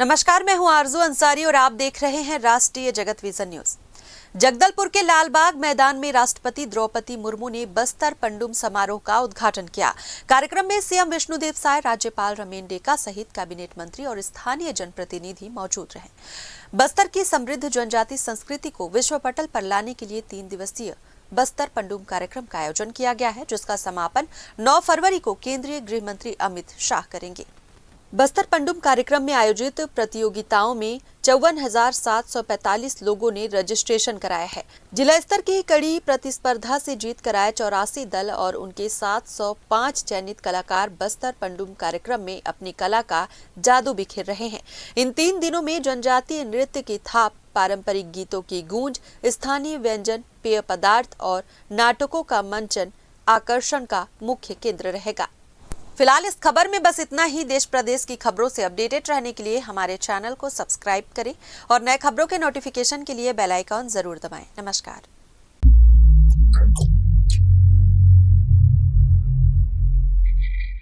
नमस्कार, मैं हूं आरजू अंसारी और आप देख रहे हैं राष्ट्रीय जगत विजन न्यूज। जगदलपुर के लालबाग मैदान में राष्ट्रपति द्रौपदी मुर्मू ने बस्तर पंडुम समारोह का उद्घाटन किया। कार्यक्रम में सीएम विष्णुदेव साय, राज्यपाल रमेन डेका सहित कैबिनेट मंत्री और स्थानीय जनप्रतिनिधि मौजूद रहे। बस्तर की समृद्ध जनजाति संस्कृति को विश्व पटल पर लाने के लिए 3 दिवसीय बस्तर पंडुम कार्यक्रम का आयोजन किया गया है, जिसका समापन 9 फरवरी को केंद्रीय गृह मंत्री अमित शाह करेंगे। बस्तर पंडुम कार्यक्रम में आयोजित प्रतियोगिताओं में 54,745 लोगों ने रजिस्ट्रेशन कराया है। जिला स्तर की कड़ी प्रतिस्पर्धा से जीत कर आए 84 दल और उनके 705 चयनित कलाकार बस्तर पंडुम कार्यक्रम में अपनी कला का जादू बिखेर रहे हैं। इन 3 दिनों में जनजातीय नृत्य की थाप, पारंपरिक गीतों की गूंज, स्थानीय व्यंजन, पेय पदार्थ और नाटकों का मंचन आकर्षण का मुख्य केंद्र रहेगा। फिलहाल इस खबर में बस इतना ही। देश प्रदेश की खबरों से अपडेटेड रहने के लिए हमारे चैनल को सब्सक्राइब करें और नए खबरों के नोटिफिकेशन के लिए बेल आइकॉन जरूर दबाएं। नमस्कार।